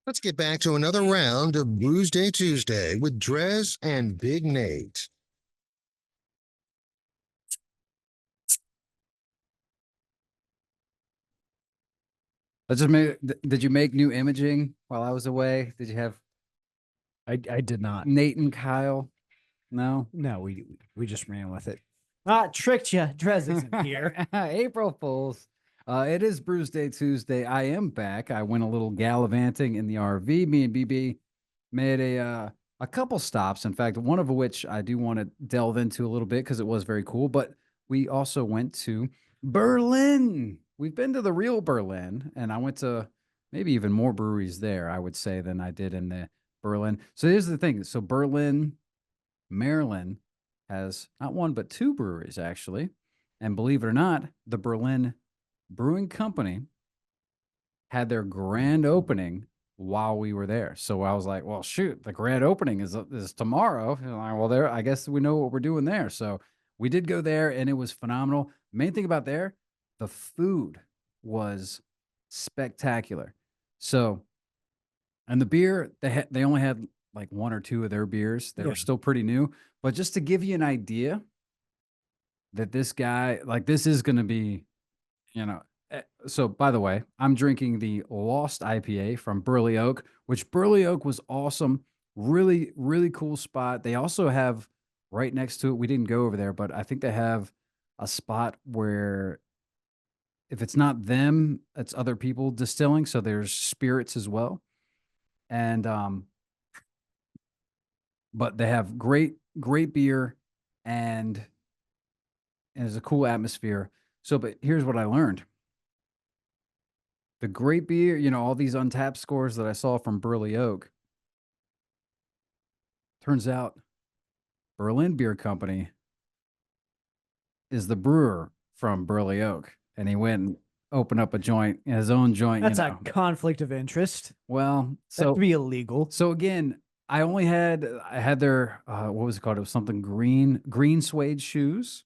Let's get back to another round of Brewsday Tuesday with DreZ and Big Nate. Let's just make. Did you make new imaging while I was away? Did you have I did not. Nate and Kyle? No. No, we just ran with it. Ah, tricked you. DreZ isn't here. April Fools. It is Brewsday Tuesday. I am back. I went a little gallivanting in the RV. Me and BB made a couple stops. In fact, one of which I do want to delve into a little bit because it was very cool. But we also went to Berlin. We've been to the real Berlin, and I went to maybe even more breweries there, I would say, than I did in the Berlin. So here's the thing. So Berlin, Maryland has not one, but two breweries, actually. And believe it or not, the Berlin Brewing Company had their grand opening while we were there. So I was like, well, shoot, the grand opening is tomorrow. And I'm like, well, there, I guess we know what we're doing there. So we did go there, and it was phenomenal. Main thing about there, the food was spectacular. So, and the beer, they only had like one or two of their beers that were still pretty new. But just to give you an idea that this guy, like, this is going to be, so by the way, I'm drinking the Lost IPA from Burley Oak, which Burley Oak was awesome. Really, really cool spot. They also have right next to it, we didn't go over there, but I think they have a spot where if it's not them, it's other people distilling. So there's spirits as well. And, but they have great beer and it's a cool atmosphere. So, but here's what I learned. The great beer, all these untapped scores that I saw from Burley Oak. Turns out Berlin Beer Company is the brewer from Burley Oak. And he went and opened up a joint, his own joint. That's a conflict of interest. Well, that would be illegal. So again, I had their, what was it called? It was something green suede shoes.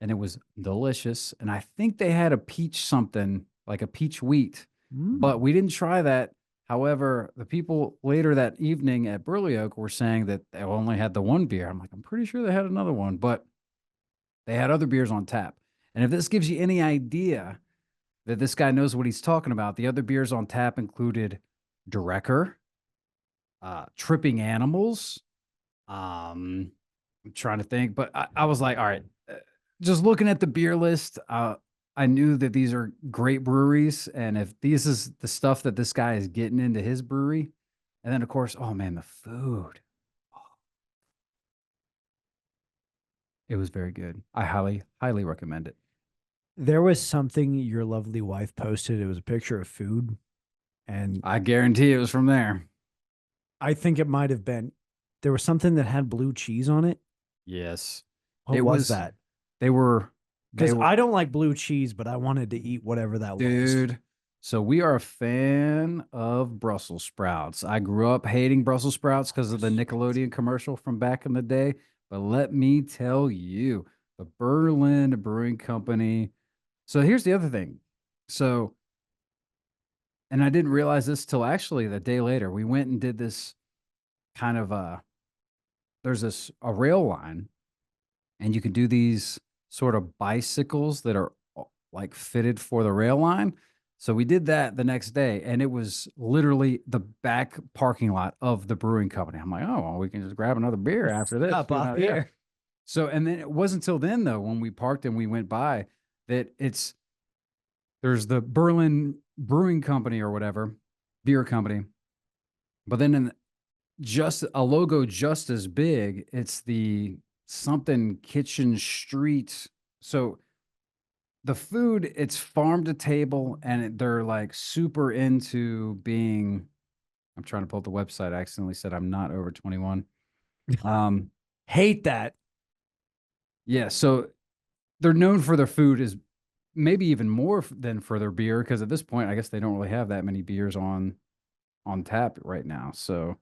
And it was delicious. And I think they had a peach something, like a peach wheat, but we didn't try that. However, the people later that evening at Burley Oak were saying that they only had the one beer. I'm like, I'm pretty sure they had another one, but they had other beers on tap. And if this gives you any idea that this guy knows what he's talking about, the other beers on tap included Drecker, Tripping Animals. I'm trying to think, but I was like, all right, just looking at the beer list, I knew that these are great breweries. And if this is the stuff that this guy is getting into his brewery, and then of course, oh man, the food. It was very good. I highly, highly recommend it. There was something your lovely wife posted. It was a picture of food. And I guarantee it was from there. I think it might have been. There was something that had blue cheese on it. Yes. What was that? Because I don't like blue cheese, but I wanted to eat whatever that was. Dude, so we are a fan of Brussels sprouts. I grew up hating Brussels sprouts because of the Nickelodeon commercial from back in the day. But let me tell you, the Berlin Brewing Company. So here's the other thing. So, and I didn't realize this till actually the day later. We went and did this kind of there's a rail line, and you can do these sort of bicycles that are like fitted for the rail line. So we did that the next day, and it was literally the back parking lot of the brewing company. I'm like, oh, well, we can just grab another beer after this. Off here. So, and then it wasn't until then, though, when we parked and we went by, that there's the Berlin Brewing Company or whatever, beer company. But then in just a logo just as big, it's the something kitchen street. So the food, it's farm to table, and they're like super into being, I'm trying to pull up the website. I accidentally said I'm not over 21. Hate that. Yeah. So they're known for their food, is maybe even more than for their beer. Cause at this point, I guess they don't really have that many beers on tap right now. So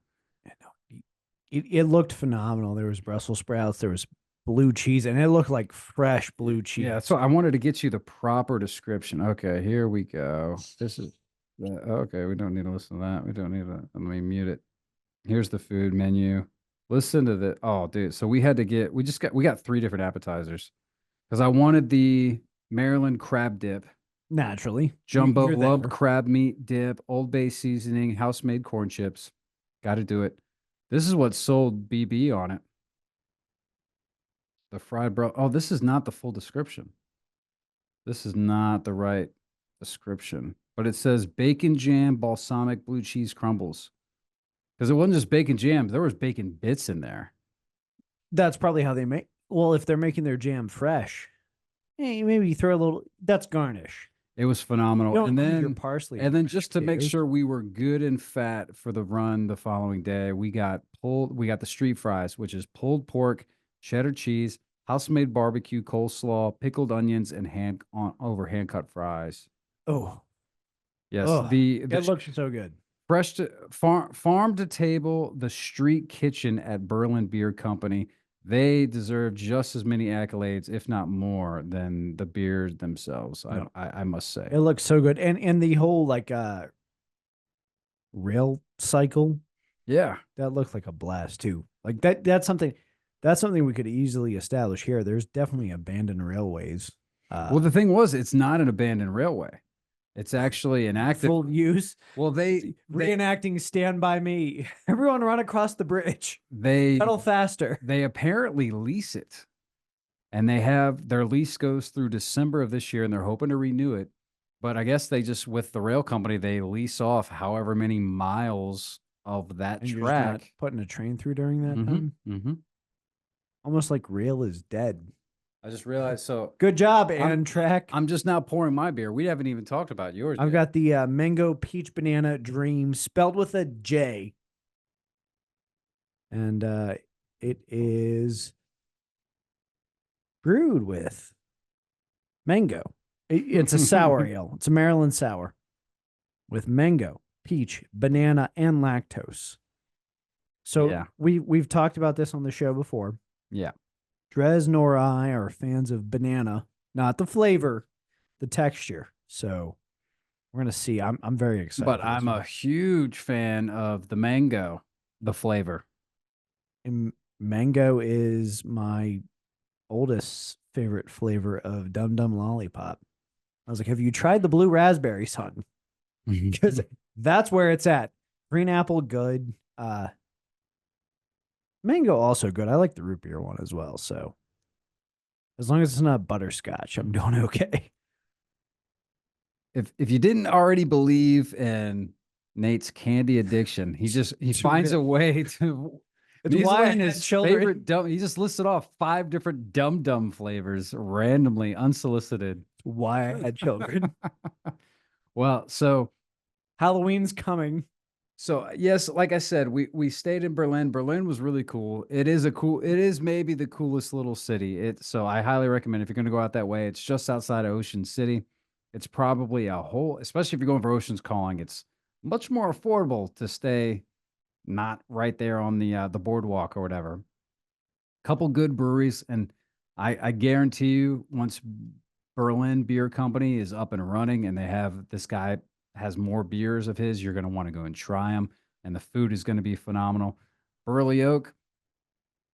it looked phenomenal. There was Brussels sprouts, there was blue cheese, and it looked like fresh blue cheese. Yeah, so I wanted to get you the proper description. Okay, here we go. This is Okay, we don't need to listen to that. We don't need to. Let me mute it. Here's the food menu. Listen to the. Oh, dude. So we had to get. We got 3 different appetizers because I wanted the Maryland crab dip, Naturally. jumbo You're lump there. crab meat dip, Old Bay seasoning, house made corn chips. Got to do it. This is what sold BB on it. The fried bro. Oh, this is not the full description. This is not the right description, but it says bacon jam, balsamic blue cheese crumbles. Because it wasn't just bacon jam, there was bacon bits in there. That's probably how they make. Well, if they're making their jam fresh, hey, maybe you throw a little. That's garnish. It was You phenomenal. don't And need your then parsley. and then mashed just to make potatoes. sure we were good and fat for the run the following day, we got the street fries, which is pulled pork, cheddar cheese, house-made barbecue, coleslaw, pickled onions, and hand cut fries. Oh, Yes, oh, the it looks so good. fresh to farm to table, the street kitchen at Berlin Beer Company. They deserve just as many accolades, if not more, than the beers themselves. No. I must say. It looks so good, and the whole like rail cycle Yeah. that looked like a blast too. Like that's something we could easily establish here. There's definitely abandoned railways. Well, the thing was, it's not an abandoned railway. It's actually an active. full use. Well, they Reenacting Stand By Me. Everyone run across the bridge. Pedal faster. they apparently lease it, and they have their lease goes through December of this year, and they're hoping to renew it. But I guess they just with the rail company they lease off however many miles of that And you're just not track. putting a train through during that time. Mm-hmm. Almost like rail is dead. I just realized. So Good job, I'm- Amtrak. I'm just now pouring my beer. We haven't even talked about yours. I've yet. got the mango peach banana dream spelled with a J. And it is brewed with mango. It's a sour ale. It's a Maryland sour with mango, peach, banana, and lactose. So Yeah. we've talked about this on the show before. Yeah. DreZ nor I are fans of banana, not the flavor, the texture. So we're gonna see. I'm very excited. But for this I'm one. a huge fan of the mango, the flavor. And mango is my oldest favorite flavor of Dum Dum Lollipop. I was like, have you tried the blue raspberry, son? Because that's where it's at. Green apple, good. Mango, also good. I like the root beer one as well. So as long as it's not butterscotch, I'm doing okay. If you didn't already believe in Nate's candy addiction, he finds a way to. It's He's why I letting had his children. favorite he just listed off 5 different Dum Dum flavors randomly, unsolicited. Why I had children. Well, so Halloween's coming. yes, like I said, we stayed in Berlin. Berlin was really cool. It is maybe the coolest little city. So I highly recommend if you're going to go out that way. It's just outside of Ocean City. It's probably especially if you're going for Ocean's Calling, it's much more affordable to stay not right there on the boardwalk or whatever. Couple good breweries, and I guarantee you, once Berlin Beer Company is up and running, and this guy has more beers of his, you're going to want to go and try them, and the food is going to be phenomenal. Burley Oak,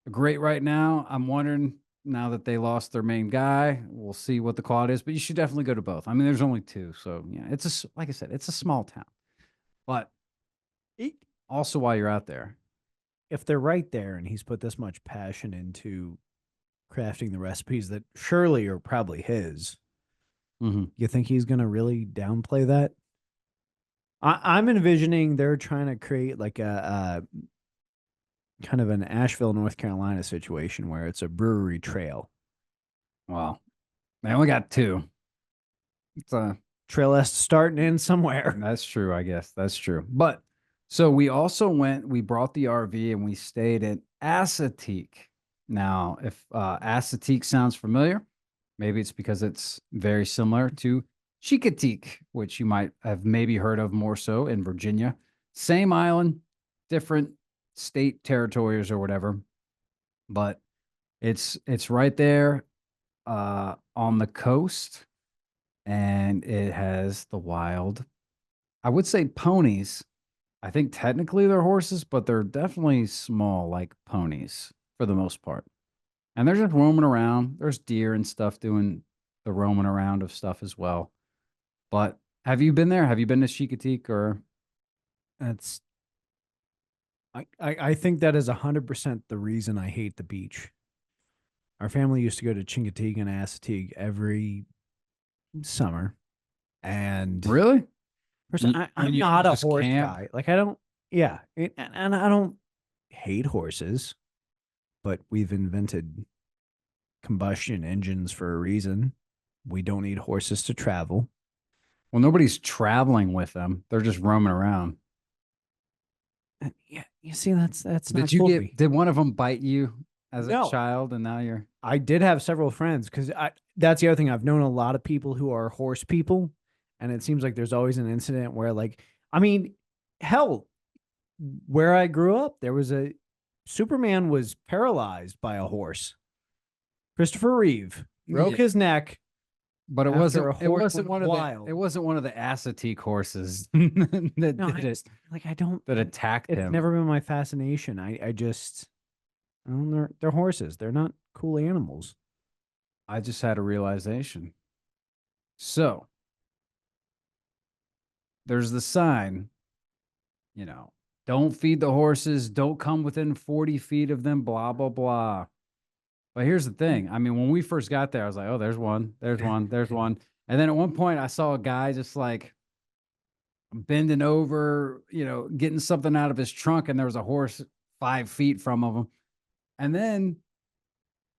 great right now. I'm wondering now that they lost their main guy, we'll see what the quality is, but you should definitely go to both. I mean, there's only 2, so yeah, like I said, it's a small town, but also while you're out there, If they're right there and he's put this much passion into crafting the recipes that surely are probably his, you think he's going to really downplay that? I'm envisioning they're trying to create like a kind of an Asheville, North Carolina situation where it's a brewery trail. Well, they only got 2. It's Trail has to start and end somewhere. That's true, I guess. That's true. But so we brought the RV and we stayed at Assateague. Now, if Assateague sounds familiar, maybe it's because it's very similar to Chincoteague, which you might have maybe heard of more so in Virginia. Same island, different state territories or whatever. But it's right there on the coast, and it has the wild I would say ponies. I think technically they're horses, but they're definitely small, like ponies for the most part. And they're just roaming around. There's deer and stuff doing the roaming around of stuff as well. But have you been there? Have you been to Chicotique or? That's I think that is 100% the reason I hate the beach. Our family used to go to Chincoteague and Assateague every summer, and Really? I'm You not a just horse camp? guy. Like I don't, yeah, and I don't hate horses, but we've invented combustion engines for a reason. We don't need horses to travel. Well, nobody's traveling with them. They're just roaming around. Yeah, you see, that's not Did you cool to get, me. did one of them bite you as a No. child and now you're, I did have several friends because that's the other thing. I've known a lot of people who are horse people, and it seems like there's always an incident where, like, I mean, hell, where I grew up, there was a Superman was paralyzed by a horse. Christopher Reeve broke Yeah. his neck. but After a horse went one of wild. it wasn't one of the Assateague horses that No, did it, I don't. that attacked It's him. never been my fascination. I just, they're horses. They're not cool animals. I just had a realization. So there's the sign, don't feed the horses, don't come within 40 feet of them, blah, blah, blah. But here's the thing. I mean, when we first got there, I was like, oh, there's one, there's one, there's one. And then at one point I saw a guy just like bending over, getting something out of his trunk, and there was a horse 5 feet from him. And then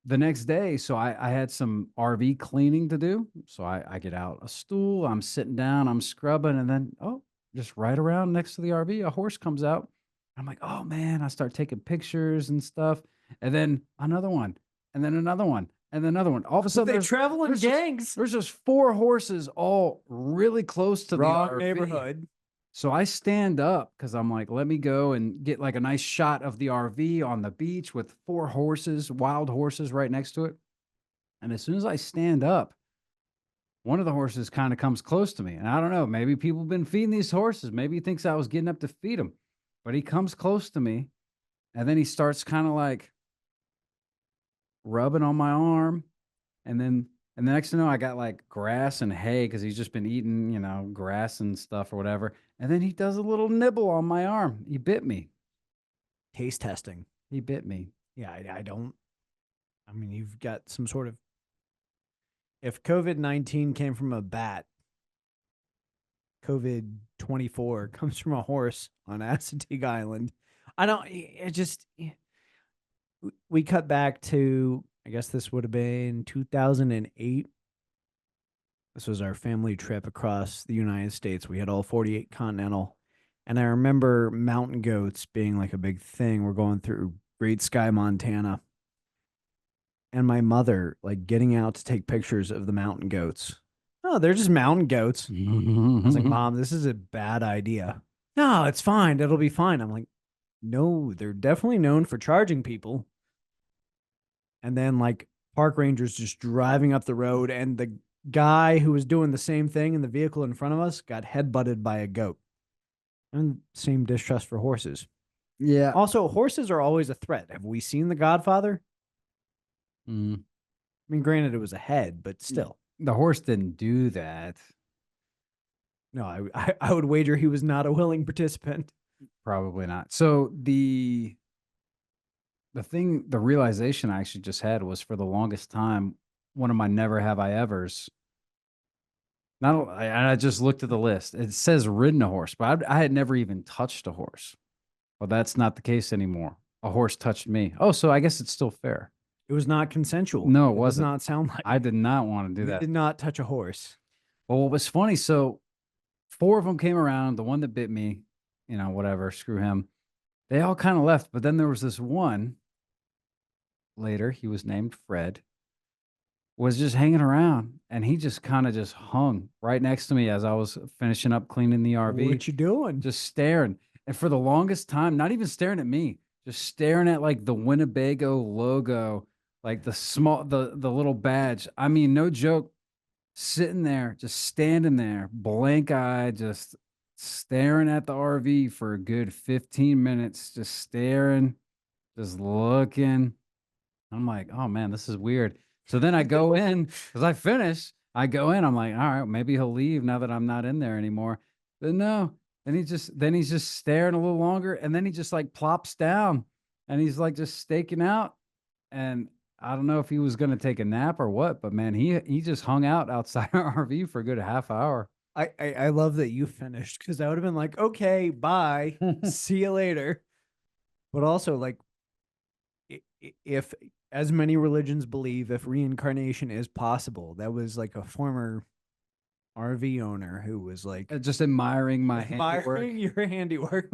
the next day, so I had some RV cleaning to do. So I get out a stool, I'm sitting down, I'm scrubbing, and then, just right around next to the RV, a horse comes out. I'm like, oh man, I start taking pictures and stuff. And then another one, and then another one, and then another one. All of a sudden, They travel in there's just- gangs. there's just 4 horses all really close to Wrong the RV. neighborhood. So I stand up because I'm like, let me go and get like a nice shot of the RV on the beach with 4 horses, wild horses right next to it. And as soon as I stand up, one of the horses kind of comes close to me. And I don't know, maybe people have been feeding these horses. Maybe he thinks I was getting up to feed them. But he comes close to me and then he starts kind of like rubbing on my arm. And the next thing you know, I got like grass and hay because he's just been eating, grass and stuff or whatever. And then he does a little nibble on my arm. He bit me. Taste testing. He bit me. Yeah, I don't. I mean, you've got some sort of. If COVID-19 came from a bat, COVID-24 comes from a horse on Assateague Island. I don't. It just. We cut back to. I guess this would have been 2008. This was our family trip across the United States. We had all 48 continental. And I remember mountain goats being like a big thing. We're going through Great Sky, Montana. And my mother, like, getting out to take pictures of the mountain goats. Oh, they're just mountain goats. I was like, Mom, this is a bad idea. No, it's fine. It'll be fine. I'm like, no, they're definitely known for charging people. And then, like, park rangers just driving up the road, and the guy who was doing the same thing in the vehicle in front of us got headbutted by a goat. And same distrust for horses. Yeah. Also, horses are always a threat. Have we seen The Godfather? Mm. I mean, granted, it was a head, but still. The horse didn't do that. No, I would wager he was not a willing participant. Probably not. So the realization I actually just had was, for the longest time, one of my never have I evers. I just looked at the list. It says ridden a horse, but I had never even touched a horse. Well, that's not the case anymore. A horse touched me. Oh, so I guess it's still fair. It was not consensual. No, it Does wasn't. not sound like I did not want to do you that. did not touch a horse. Well, what was funny, so 4 of them came around. The one that bit me, whatever, screw him. They all kind of left, but then there was this one later. He was named Fred. Was just hanging around, and he just kind of just hung right next to me as I was finishing up cleaning the RV. What you doing? Just staring. And for the longest time, not even staring at me, just staring at like the Winnebago logo, like the little badge. I mean, no joke, sitting there, just standing there, blank eyed, just staring at the RV for a good 15 minutes, just staring, just looking. I'm like, oh man, this is weird. So then I go in because I finish. I go in. I'm like, all right, maybe he'll leave now that I'm not in there anymore. But no. Then he's just staring a little longer, and then he just like plops down, and he's like just staking out. And I don't know if he was gonna take a nap or what, but man, he just hung out outside our RV for a good half hour. I love that you finished, because I would have been like, okay, bye, see you later. But also, like, if, as many religions believe, if reincarnation is possible, that was like a former RV owner who was like Just admiring my handiwork. admiring your handiwork.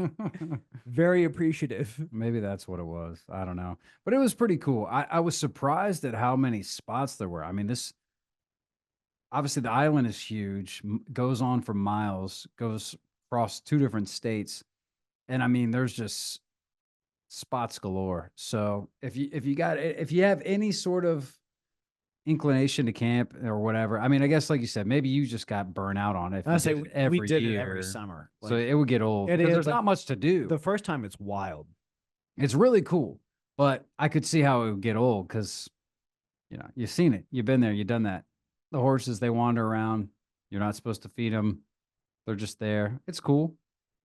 Very appreciative. Maybe that's what it was. I don't know. But it was pretty cool. I was surprised at how many spots there were. I mean, this obviously the island is huge, goes on for miles, goes across 2 different states. And I mean, there's just spots galore. So if you have any sort of inclination to camp or whatever, I mean, I guess like you said, maybe you just got burnt out on it. I say Every we did year, it every summer. So it would get old. It is, There's not much to do. The first time it's wild. It's really cool, but I could see how it would get old because, you've seen it. You've been there. You've done that. The horses, they wander around. You're not supposed to feed them. They're just there. It's cool.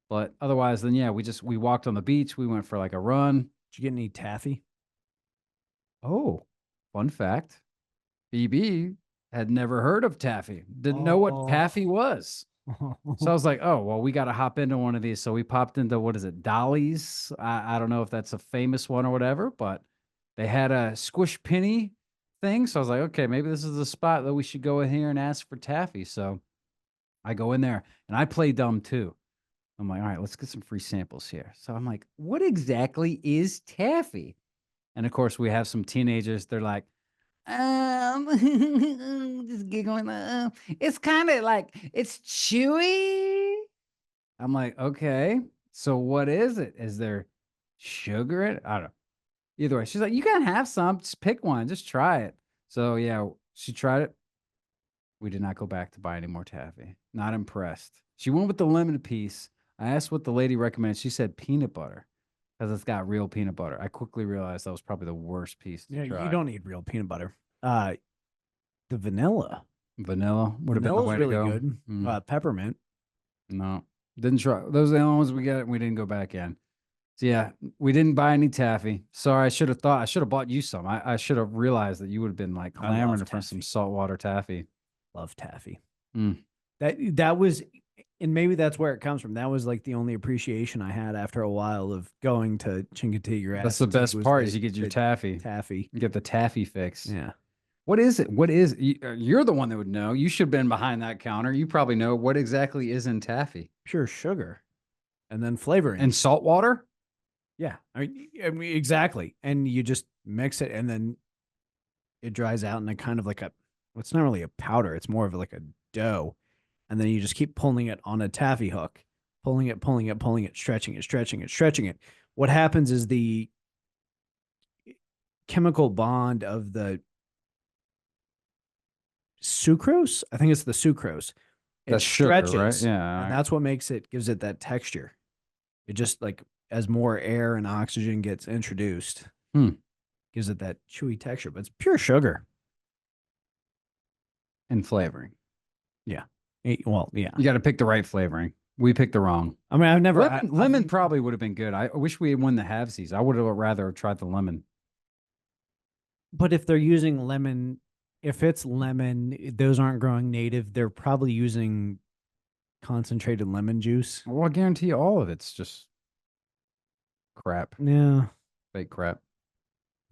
But otherwise, then, yeah, we walked on the beach. We went for like a run. Did you get any taffy? Oh, fun fact. BB had never heard of taffy. Didn't know what taffy was. So I was like, oh, well, we got to hop into one of these. So we popped into, what is it, Dolly's? I don't know if that's a famous one or whatever, but they had a squish penny thing. So I was like, okay, maybe this is the spot that we should go in here and ask for taffy. So I go in there and I play dumb too. I'm like, all right, let's get some free samples here. So I'm like, what exactly is taffy? And of course, we have some teenagers. They're like, just giggling. It's kind of like, it's chewy. I'm like, okay, so what is it? Is there sugar in it? I don't know. Either way, she's like, you can have some. Just pick one. Just try it. So yeah, she tried it. We did not go back to buy any more taffy. Not impressed. She went with the lemon piece. I asked what the lady recommended. She said peanut butter because it's got real peanut butter. I quickly realized that was probably the worst piece to try. You don't need real peanut butter. The vanilla. Vanilla would have been the way really to go. good. Peppermint. No, didn't try. Those are the only ones we got. We didn't go back in. So yeah, we didn't buy any taffy. Sorry, I should have bought you some. I should have realized that you would have been like clamoring for some saltwater taffy. Love taffy. Mm. That was, and maybe that's where it comes from. That was like the only appreciation I had after a while of going to Chincoteague. That's the best part is you get your taffy. Taffy. You get the taffy fix. Yeah. What is it? You're the one that would know. You should have been behind that counter. You probably know what exactly is in taffy. Pure sugar. And then flavoring. And salt water? Yeah. I mean, exactly. And you just mix it and then it dries out in a kind of like it's not really a powder. It's more of like a dough. And then you just keep pulling it on a taffy hook, pulling it, stretching it. What happens is the chemical bond of the sucrose, I think it's the sucrose. That's sugar, right? Yeah. And that's what gives it that texture. It just like, as more air and oxygen gets introduced, gives it that chewy texture, but it's pure sugar. And flavoring. Yeah. Well, yeah. You got to pick the right flavoring. We picked the wrong. I mean, I've never... Lemon probably would have been good. I wish we had won the halvesies. I would have rather tried the lemon. But if they're using lemon, if it's lemon, those aren't growing native. They're probably using concentrated lemon juice. Well, I guarantee you all of it's just crap. Yeah. Fake crap.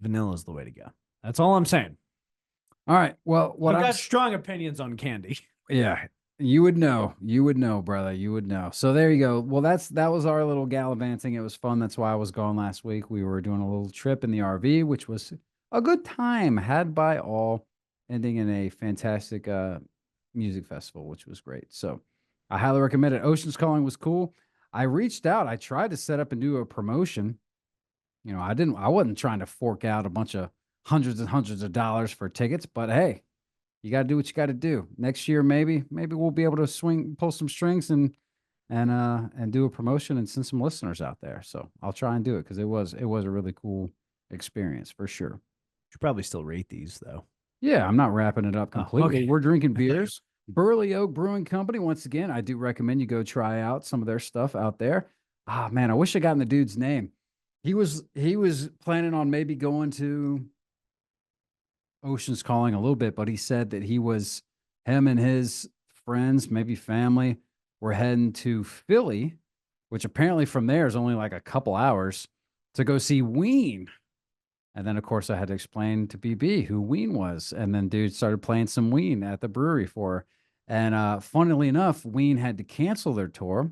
Vanilla's the way to go. That's all I'm saying. All right. Well, I've got strong opinions on candy. Yeah. You would know, brother. You would know. So there you go. Well, that was our little gallivanting. It was fun. That's why I was gone last week. We were doing a little trip in the RV, which was a good time had by all, ending in a fantastic music festival, which was great. So I highly recommend it. Ocean's Calling was cool. I reached out. I tried to set up and do a promotion. I wasn't trying to fork out a bunch of hundreds and hundreds of dollars for tickets, but hey, you got to do what you got to do. Next year, maybe we'll be able to pull some strings and and do a promotion and send some listeners out there. So I'll try and do it because it was a really cool experience for sure. Should probably still rate these though. Yeah, I'm not wrapping it up completely. okay. We're drinking beers. Burley Oak Brewing Company. Once again, I do recommend you go try out some of their stuff out there. Ah, man, I wish I gotten the dude's name. He was planning on maybe going to Ocean's Calling a little bit, but he said that him and his friends, maybe family, were heading to Philly, which apparently from there is only like a couple hours to go see Ween. And then, of course, I had to explain to BB who Ween was. And then dude started playing some Ween at the brewery for her. And funnily enough, Ween had to cancel their tour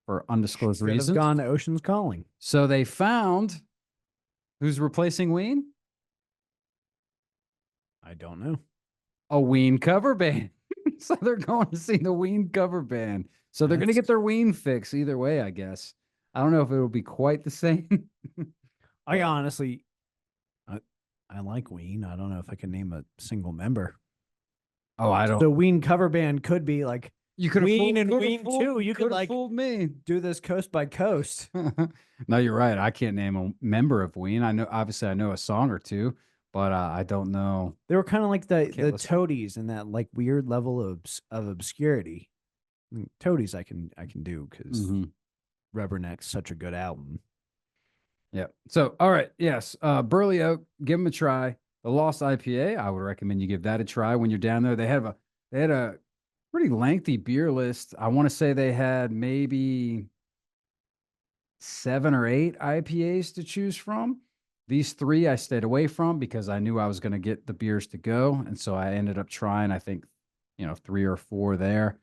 for undisclosed Should have reasons. gone to Ocean's Calling. So they found who's replacing Ween? I don't know. A Ween cover band. So they're going to see the Ween cover band. So they're going to get their Ween fix either way, I guess. I don't know if it'll be quite the same. I honestly, I like Ween. I don't know if I can name a single member. Oh, I don't. The Ween cover band could be like You could Ween and Ween too. You could like fooled me. do this coast by coast. No, you're right. I can't name a member of Ween. I know, obviously, I know a song or two, but I don't know. They were kind of like the listen. Toadies in that like weird level of obscurity. I mean, Toadies I can do because Rubberneck's such a good album. Yeah. So, all right. Yes. Burley Oak, give them a try. The Lost IPA, I would recommend you give that a try when you're down there. They had a pretty lengthy beer list. I want to say they had maybe 7 or 8 IPAs to choose from. These 3 I stayed away from because I knew I was going to get the beers to go. And so I ended up trying, I think, 3 or 4 there.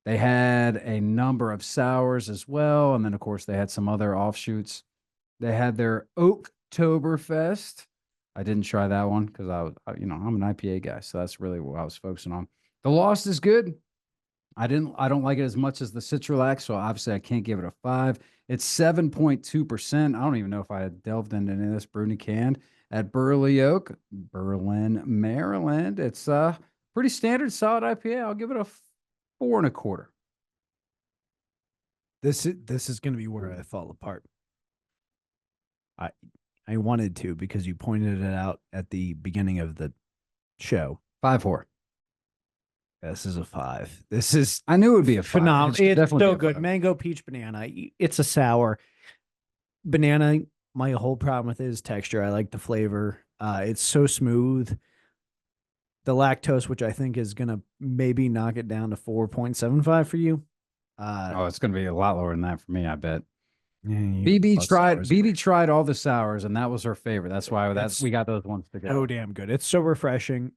They had a number of sours as well. And then, of course, they had some other offshoots. They had their Oaktoberfest. I didn't try that one because I'm an IPA guy. So that's really what I was focusing on. The Lost is good. I don't like it as much as the Citrulac, so obviously I can't give it a 5. It's 7.2%. I don't even know if I had delved into any of this brewed and canned at Burley Oak, Berlin, Maryland. It's a pretty standard solid IPA. I'll give it a 4.25. This is going to be where I fall apart. I wanted to because you pointed it out at the beginning of the show. 5.4. This is a 5. This is I knew it would be a 5. phenomenal. It's definitely so a good. 5. Mango, peach, banana. It's a sour. Banana, my whole problem with it is texture. I like the flavor. It's so smooth. The lactose, which I think is going to maybe knock it down to 4.75 for you. It's going to be a lot lower than that for me, I bet. Yeah, BB tried all the sours, and that was her favorite. That's why we got those ones together. Oh, damn good. It's so refreshing.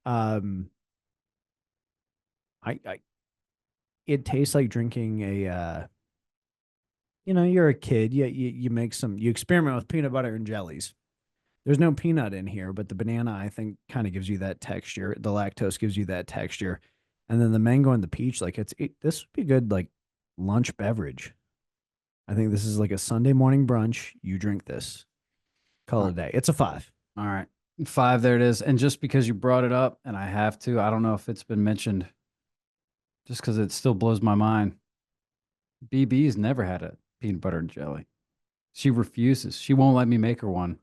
It tastes like drinking a you're a kid. You experiment with peanut butter and jellies. There's no peanut in here, but the banana I think kind of gives you that texture. The lactose gives you that texture. And then the mango and the peach, like this would be good like lunch beverage. I think this is like a Sunday morning brunch. You drink this. Call it a day. It's a 5. All right. 5, there it is. And just because you brought it up, and I have to, I don't know if it's been mentioned, just because it still blows my mind. BB's never had a peanut butter and jelly. She refuses. She won't let me make her one.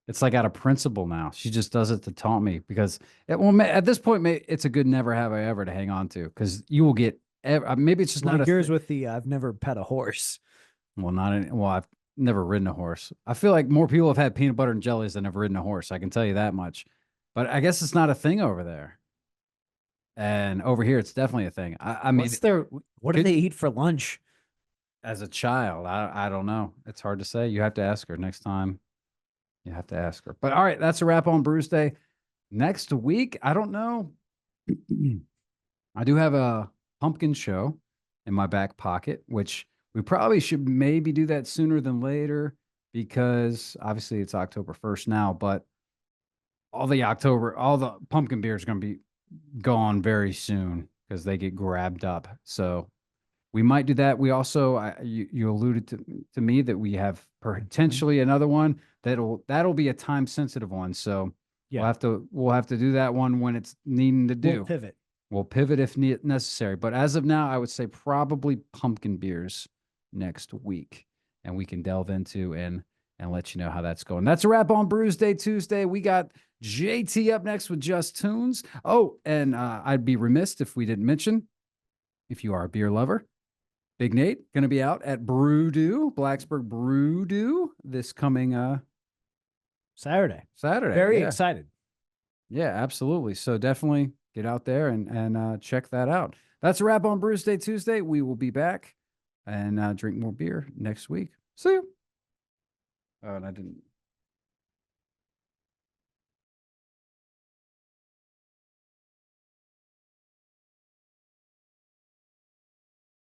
It's like out of principle now. She just does it to taunt me because at this point, it's a good never have I ever to hang on to because you will get, maybe it's just like not yours with the I've never pet a horse. Well, I've never ridden a horse. I feel like more people have had peanut butter and jellies than have ridden a horse. I can tell you that much. But I guess it's not a thing over there. And over here, it's definitely a thing. I mean, what do they eat for lunch? As a child, I don't know. It's hard to say. You have to ask her next time. You have to ask her. But all right, that's a wrap on Brewsday. Next week, I don't know. I do have a pumpkin show in my back pocket, which we probably should maybe do that sooner than later because obviously it's October 1st now, but all the pumpkin beer is going to be gone very soon because they get grabbed up. So we might do that. We also, you alluded to me that we have potentially another one that'll be a time sensitive one. So yeah, we'll have to do that one when it's needing to do. We'll pivot. We'll pivot if necessary. But as of now, I would say probably pumpkin beers next week. And we can delve into and let you know how that's going. That's a wrap on Brewsday Tuesday. We got JT up next with Just Tunes. Oh, and I'd be remiss if we didn't mention, if you are a beer lover, Big Nate going to be out at Blacksburg Brew this coming Saturday. Saturday. Very excited. Yeah, absolutely. So definitely get out there and check that out. That's a wrap on Brewsday Tuesday. We will be back and drink more beer next week. See you. Oh, and I didn't.